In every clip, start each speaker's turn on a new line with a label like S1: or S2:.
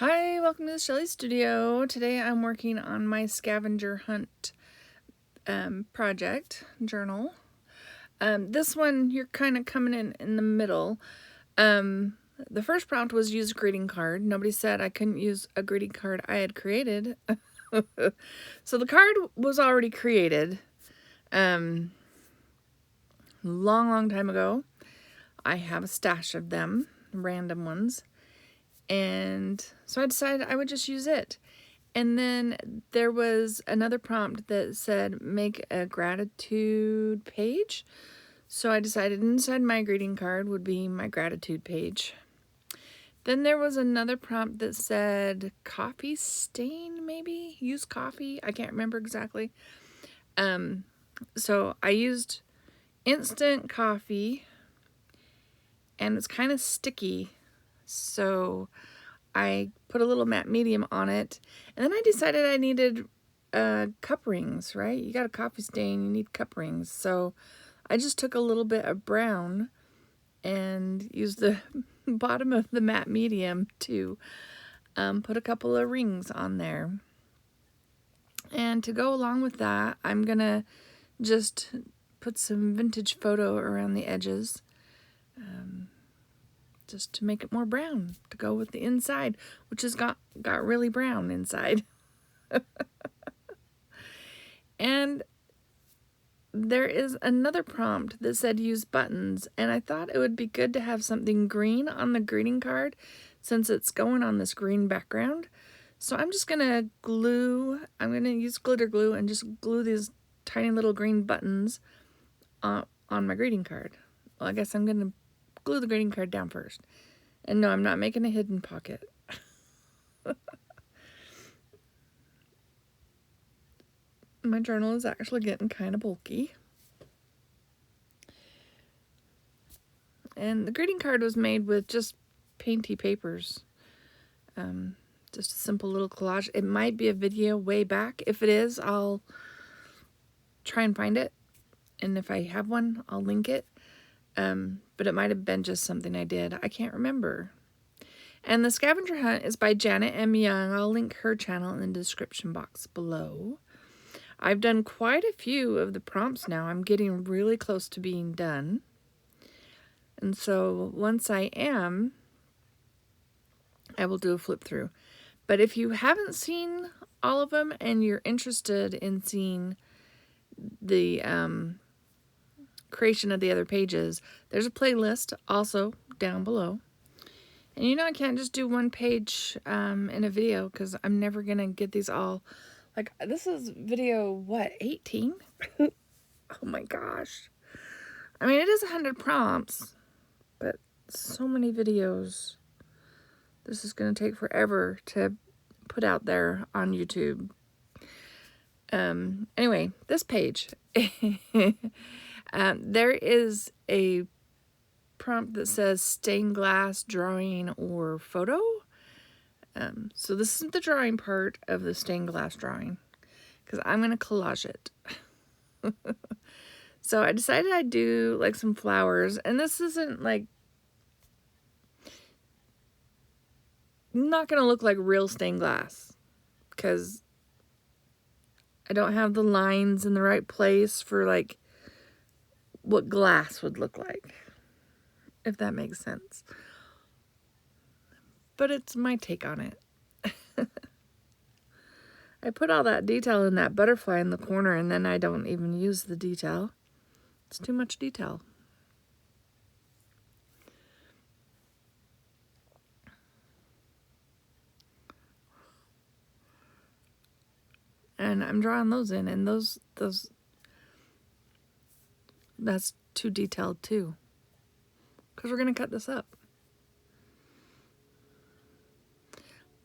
S1: Hi, welcome to the Shelly Studio. Today I'm working on my Scavenger Hunt project journal. This one, you're kind of coming in the middle. The first prompt was use a greeting card. Nobody said I couldn't use a greeting card I had created. So the card was already created long time ago. I have a stash of them, random ones. And so I decided I would just use it. And then there was another prompt that said make a gratitude page. So I decided inside my greeting card would be my gratitude page. Then there was another prompt that said coffee stain, maybe? Use coffee? I can't remember exactly. So I used instant coffee, and it's kind of sticky. So I put a little matte medium on it, and then I decided I needed cup rings, right? You got a coffee stain, you need cup rings. So I just took a little bit of brown and used the bottom of the matte medium to put a couple of rings on there. And to go along with that, I'm gonna just put some vintage photo around the edges, just to make it more brown to go with the inside, which has got really brown inside. And there is another prompt that said use buttons, and I thought it would be good to have something green on the greeting card since it's going on this green background. So I'm just gonna use glitter glue and just glue these tiny little green buttons on my greeting card. Well, I guess I'm gonna glue the greeting card down first. And no, I'm not making a hidden pocket. My journal is actually getting kind of bulky. And the greeting card was made with just painty papers. Just a simple little collage. It might be a video way back. If it is, I'll try and find it. And if I have one, I'll link it. But it might have been just something I did. I can't remember. And the Scavenger Hunt is by Janet M. Young. I'll link her channel in the description box below. I've done quite a few of the prompts now. I'm getting really close to being done. And so once I am, I will do a flip through. But if you haven't seen all of them and you're interested in seeing the creation of the other pages, there's a playlist also down below. And you know I can't just do one page in a video because I'm never going to get these all. Like, this is video, what, 18? Oh my gosh. I mean, it is 100 prompts, but so many videos. This is going to take forever to put out there on YouTube. Anyway, this page. There is a prompt that says stained glass drawing or photo. So this isn't the drawing part of the stained glass drawing because I'm going to collage it. So I decided I'd do like some flowers, and this isn't like, not going to look like real stained glass because I don't have the lines in the right place for like what glass would look like, if that makes sense. But it's my take on it. I put all that detail in that butterfly in the corner, and then I don't even use the detail. It's too much detail. And I'm drawing those in, and those that's too detailed too, because we're going to cut this up.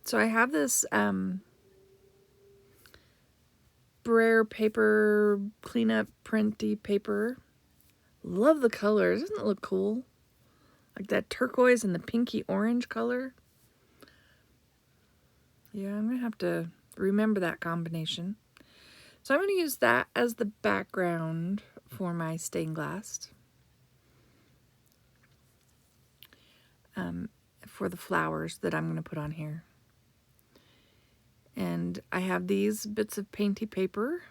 S1: So I have this Brayer paper, cleanup printy paper. Love the colors. Doesn't it look cool? Like that turquoise and the pinky orange color. Yeah, I'm going to have to remember that combination. So I'm going to use that as the background for my stained glass. For the flowers that I'm going to put on here. And I have these bits of painty paper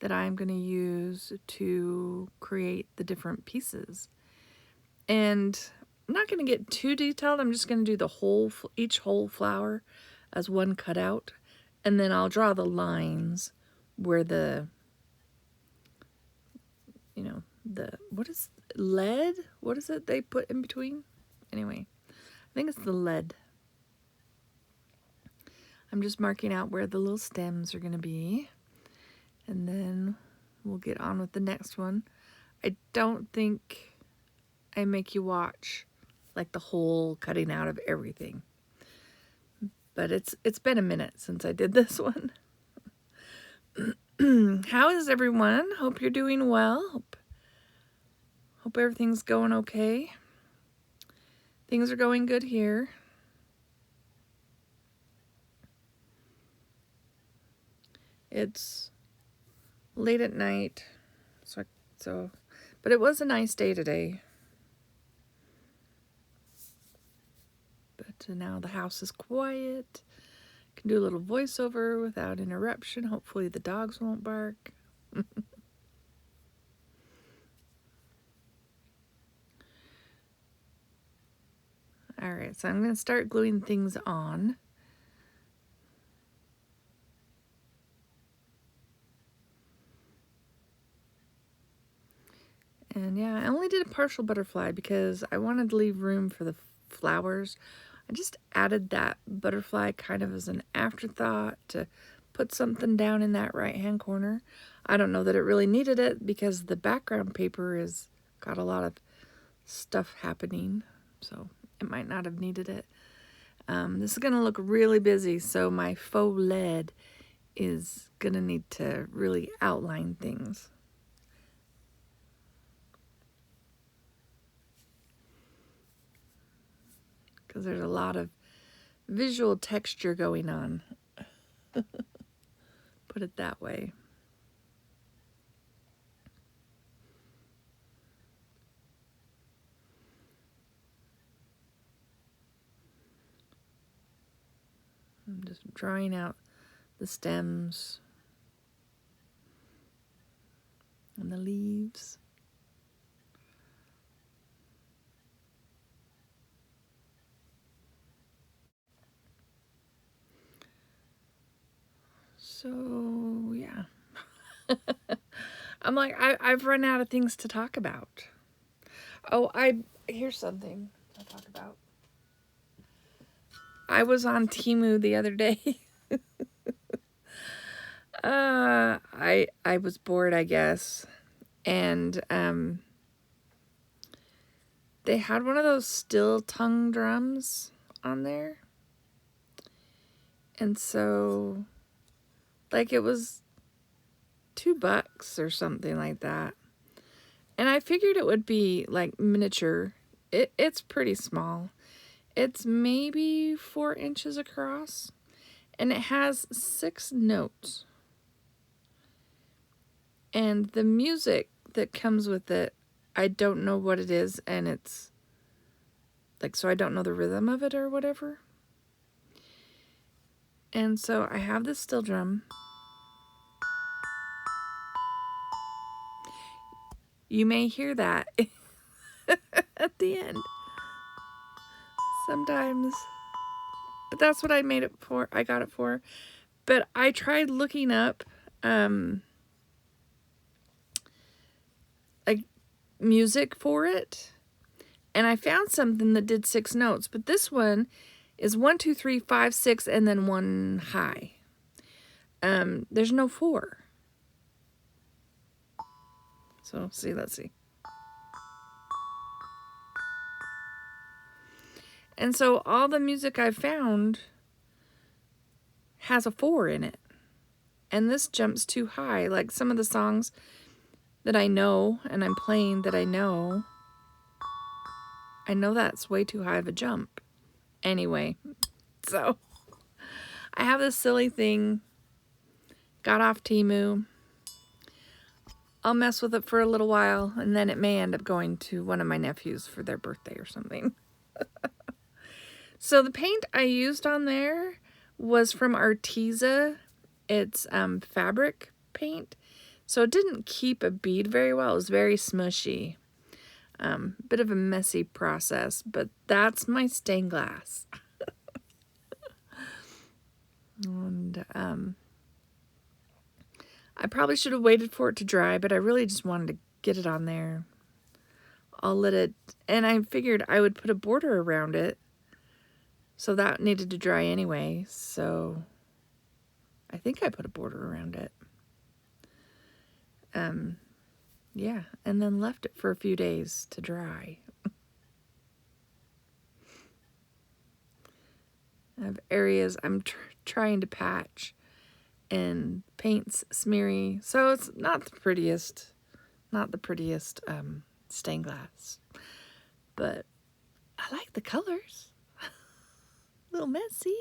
S1: that I'm going to use to create the different pieces. And I'm not going to get too detailed. I'm just going to do each whole flower as one cutout. And then I'll draw the lines where the, you know, what is lead? What is it they put in between? Anyway, I think it's the lead. I'm just marking out where the little stems are going to be. And then we'll get on with the next one. I don't think I make you watch like the whole cutting out of everything. But it's been a minute since I did this one. How is everyone? Hope you're doing well. Hope everything's going okay. Things are going good here. It's late at night, but it was a nice day today. But now the house is quiet. Can do a little voiceover without interruption. Hopefully the dogs won't bark. All right, so I'm going to start gluing things on. And yeah, I only did a partial butterfly because I wanted to leave room for the flowers. I just added that butterfly kind of as an afterthought to put something down in that right-hand corner. I don't know that it really needed it because the background paper is got a lot of stuff happening, so it might not have needed it. This is going to look really busy, so my faux lead is going to need to really outline things. Because there's a lot of visual texture going on. Put it that way. I'm just drawing out the stems and the leaves. So, yeah. I'm like, I've run out of things to talk about. Oh, here's something I'll talk about. I was on Temu the other day. I was bored, I guess. And they had one of those steel tongue drums on there. And so, like, it was $2 or something like that. And I figured it would be like miniature. It's pretty small. It's maybe 4 inches across. And it has 6 notes. And the music that comes with it, I don't know what it is. And it's like, so I don't know the rhythm of it or whatever. And so I have this steel drum. You may hear that at the end sometimes. But that's what I made it for. I got it for. But I tried looking up like music for it. And I found something that did 6 notes. But this one is 1, 2, 3, 5, 6, and then 1 high. There's no 4. So, let's see. And so all the music I found has a 4 in it. And this jumps too high. Like some of the songs that I know and I'm playing that I know that's way too high of a jump. Anyway, so I have this silly thing. Got off Temu. I'll mess with it for a little while, and then it may end up going to one of my nephews for their birthday or something. So the paint I used on there was from Arteza. It's fabric paint. So it didn't keep a bead very well. It was very smushy. Bit of a messy process, but that's my stained glass. And I probably should have waited for it to dry, but I really just wanted to get it on there. I'll let it, and I figured I would put a border around it, so that needed to dry anyway, so I think I put a border around it. Yeah, and then left it for a few days to dry. I have areas I'm trying to patch, and paint's smeary, so it's not the prettiest stained glass, but I like the colors. A little messy.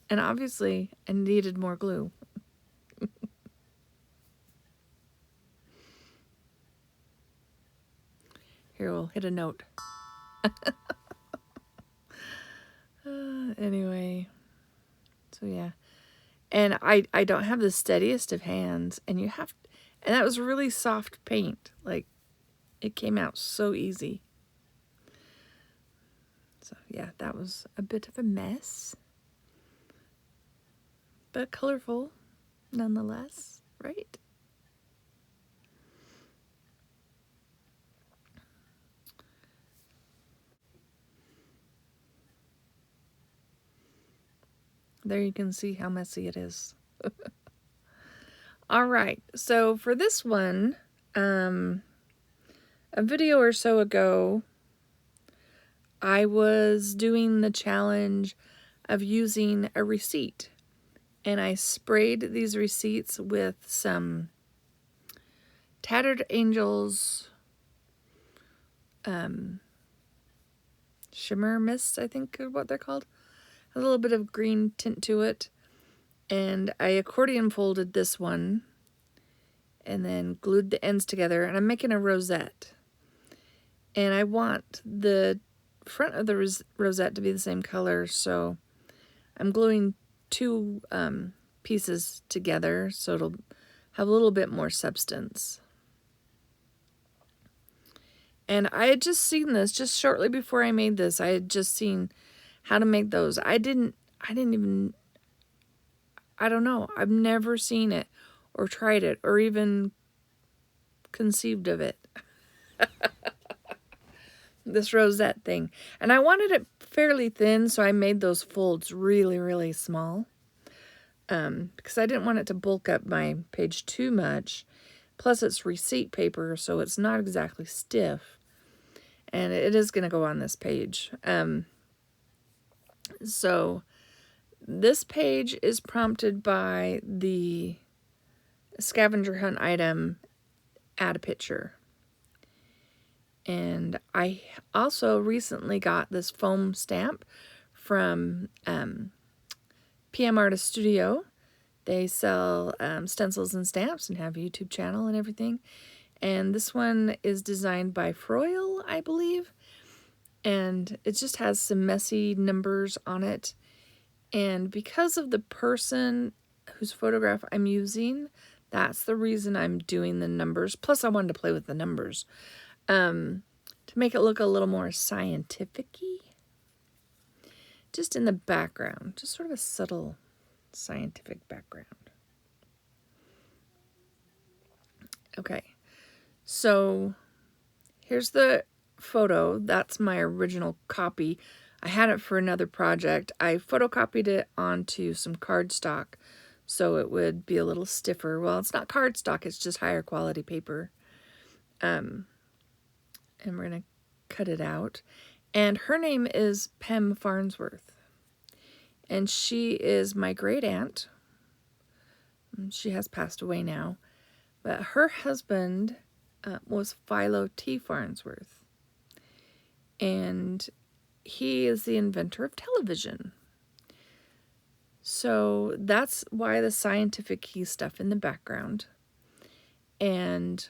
S1: And obviously, I needed more glue. Here, we'll hit a note. Anyway, so yeah. And I don't have the steadiest of hands, and and that was really soft paint. Like, it came out so easy. So yeah, that was a bit of a mess, but colorful nonetheless, right? There you can see how messy it is. All right, so for this one, a video or so ago, I was doing the challenge of using a receipt, and I sprayed these receipts with some Tattered Angels shimmer mist, I think is what they're called. A little bit of green tint to it. And I accordion folded this one and then glued the ends together, and I'm making a rosette. And I want the front of the rosette to be the same color, so I'm gluing two pieces together so it'll have a little bit more substance. And I had just seen this just shortly before I made this. I had just seen how to make those. I don't know. I've never seen it or tried it or even conceived of it. This rosette thing. And I wanted it fairly thin, so I made those folds really, really small. Because I didn't want it to bulk up my page too much. Plus it's receipt paper, so it's not exactly stiff. And it is going to go on this page. So this page is prompted by the Scavenger Hunt item, add a picture. And I also recently got this foam stamp from PM Artist Studio. They sell stencils and stamps and have a YouTube channel and everything. And this one is designed by Froyle, I believe. And it just has some messy numbers on it. And because of the person whose photograph I'm using, that's the reason I'm doing the numbers. Plus, I wanted to play with the numbers to make it look a little more scientific-y. Just in the background, just sort of a subtle scientific background. Okay, so here's the photo. That's my original copy. I had it for another project. I photocopied it onto some cardstock so it would be a little stiffer. Well, it's not cardstock, it's just higher quality paper. And we're going to cut it out. And her name is Pem Farnsworth. And she is my great aunt. She has passed away now. But her husband was Philo T. Farnsworth. And he is the inventor of television. So that's why the scientific key stuff in the background. And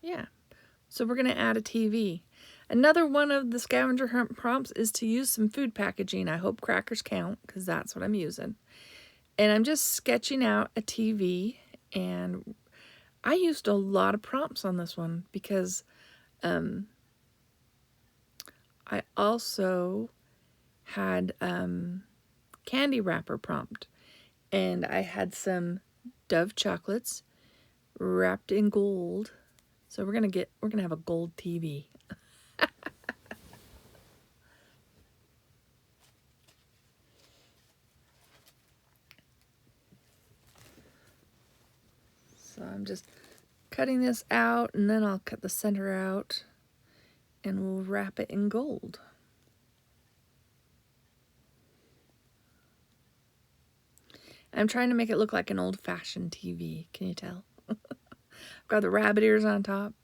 S1: yeah, so we're going to add a TV. Another one of the Scavenger Hunt prompts is to use some food packaging. I hope crackers count because that's what I'm using. And I'm just sketching out a TV, and I used a lot of prompts on this one because I also had candy wrapper prompt, and I had some Dove chocolates wrapped in gold. So we're gonna have a gold TV. So I'm just cutting this out, and then I'll cut the center out, and we'll wrap it in gold. I'm trying to make it look like an old-fashioned TV. Can you tell? I've got the rabbit ears on top.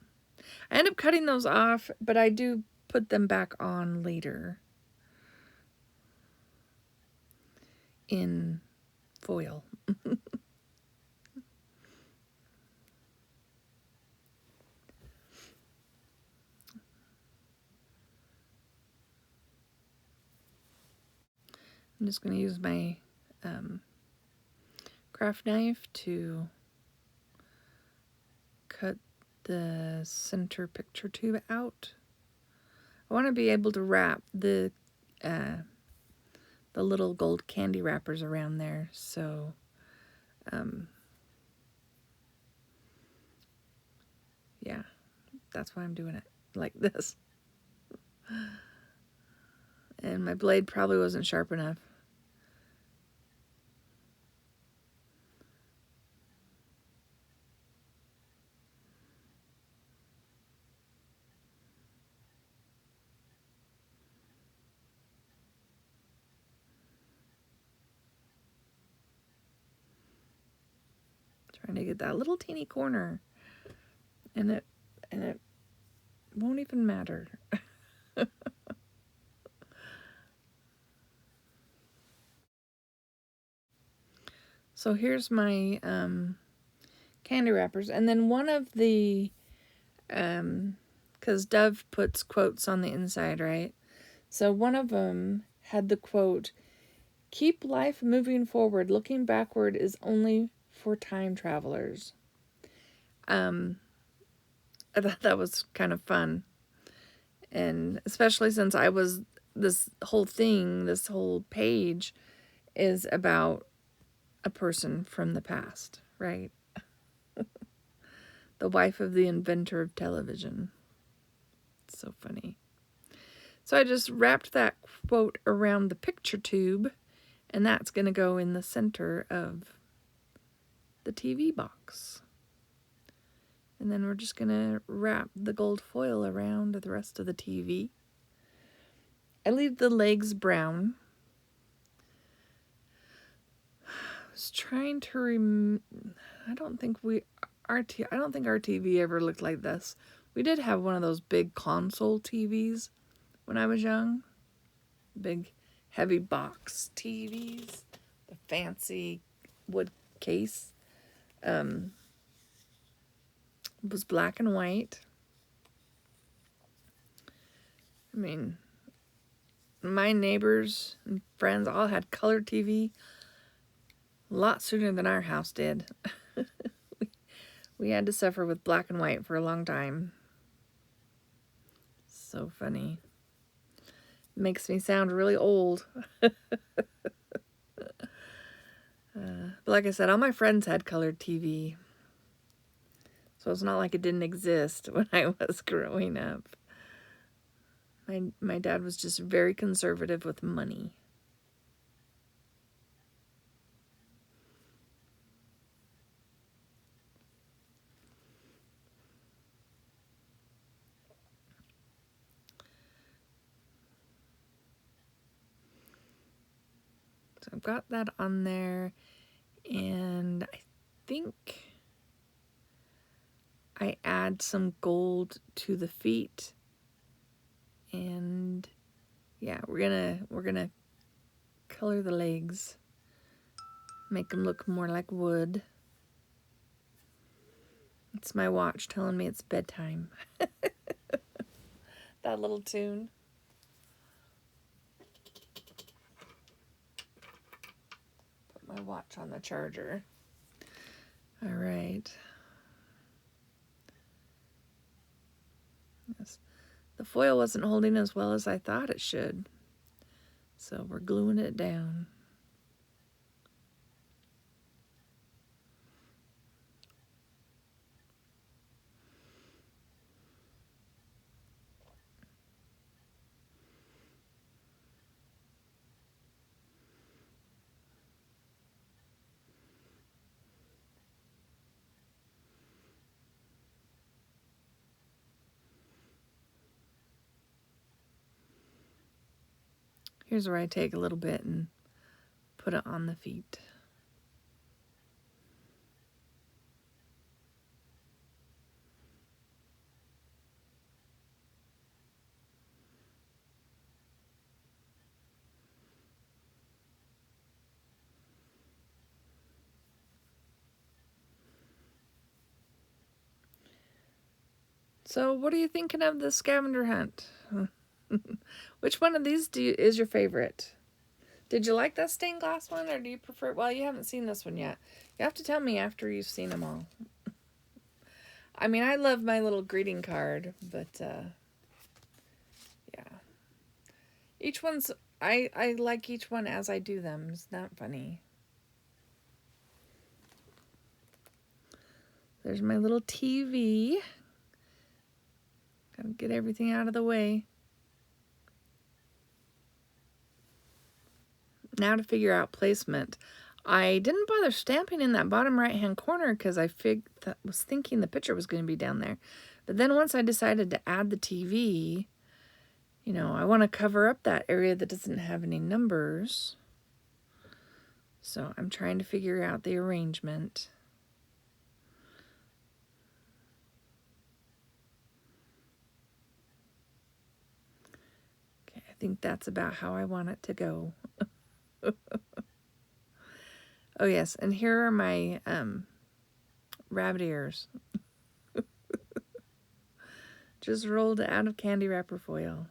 S1: I end up cutting those off, but I do put them back on later in foil. I'm just going to use my craft knife to cut the center picture tube out. I want to be able to wrap the little gold candy wrappers around there, so yeah, that's why I'm doing it like this. And my blade probably wasn't sharp enough. Trying to get that little teeny corner, and it won't even matter. So here's my candy wrappers, and then one of the because Dove puts quotes on the inside, right? So one of them had the quote, "Keep life moving forward. Looking backward is only for time travelers." I thought that was kind of fun. And especially since this whole page is about a person from the past, right? The wife of the inventor of television. It's so funny. So I just wrapped that quote around the picture tube, and that's going to go in the center of the TV box. And then we're just going to wrap the gold foil around the rest of the TV. I leave the legs brown. I was trying to I don't think our TV ever looked like this. We did have one of those big console TVs when I was young. Big heavy box TVs. The fancy wood case. It was black and white. I mean, my neighbors and friends all had color TV a lot sooner than our house did. We had to suffer with black and white for a long time. So funny. Makes me sound really old. But like I said, all my friends had colored TV. So it's not like it didn't exist when I was growing up. My dad was just very conservative with money. So I've got that on there, and I think I add some gold to the feet, and yeah, we're gonna color the legs, make them look more like wood. It's my watch telling me it's bedtime. That little tune. Put my watch on the charger. All right. Yes. The foil wasn't holding as well as I thought it should, so we're gluing it down. Here's where I take a little bit and put it on the feet. So what are you thinking of the scavenger hunt? Which one of these is your favorite? Did you like that stained glass one, or do you prefer... Well, you haven't seen this one yet. You have to tell me after you've seen them all. I mean, I love my little greeting card, but yeah. Each one's... I like each one as I do them. It's not funny. There's my little TV. Gotta get everything out of the way. Now to figure out placement. I didn't bother stamping in that bottom right hand corner because I was thinking the picture was going to be down there. But then once I decided to add the TV, you know, I want to cover up that area that doesn't have any numbers. So I'm trying to figure out the arrangement. Okay, I think that's about how I want it to go. Oh yes, and here are my rabbit ears. Just rolled out of candy wrapper foil.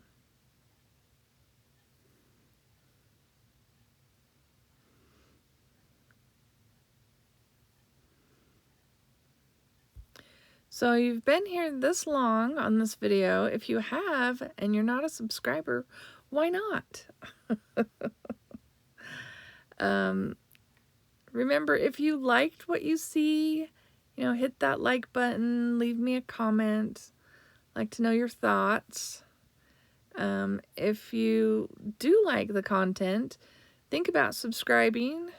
S1: So you've been here this long on this video. If you have and you're not a subscriber, why not? Remember, if you liked what you see, you know, hit that like button, leave me a comment. I'd like to know your thoughts. If you do like the content, think about subscribing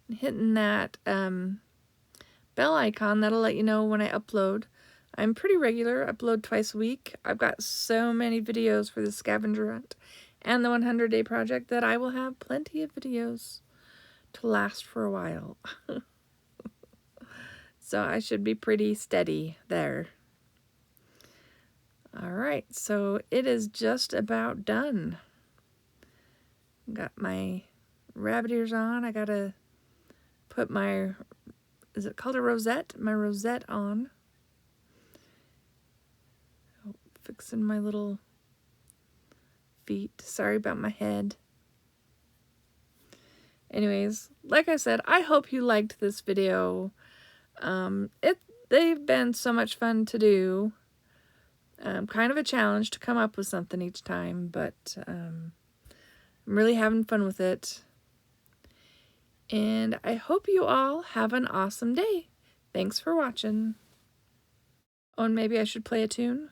S1: and hitting that bell icon. That'll let you know when I upload. I'm pretty regular, upload twice a week. I've got so many videos for the Scavenger Hunt and the 100-day project that I will have plenty of videos to last for a while. So I should be pretty steady there. All right, so it is just about done. Got my rabbit ears on. I gotta put my, is it called a rosette? My rosette on. Oh, fixing my little feet. Sorry about my head. Anyways, like I said, I hope you liked this video. They've been so much fun to do. Kind of a challenge to come up with something each time, but I'm really having fun with it. And I hope you all have an awesome day. Thanks for watching. Oh, and maybe I should play a tune.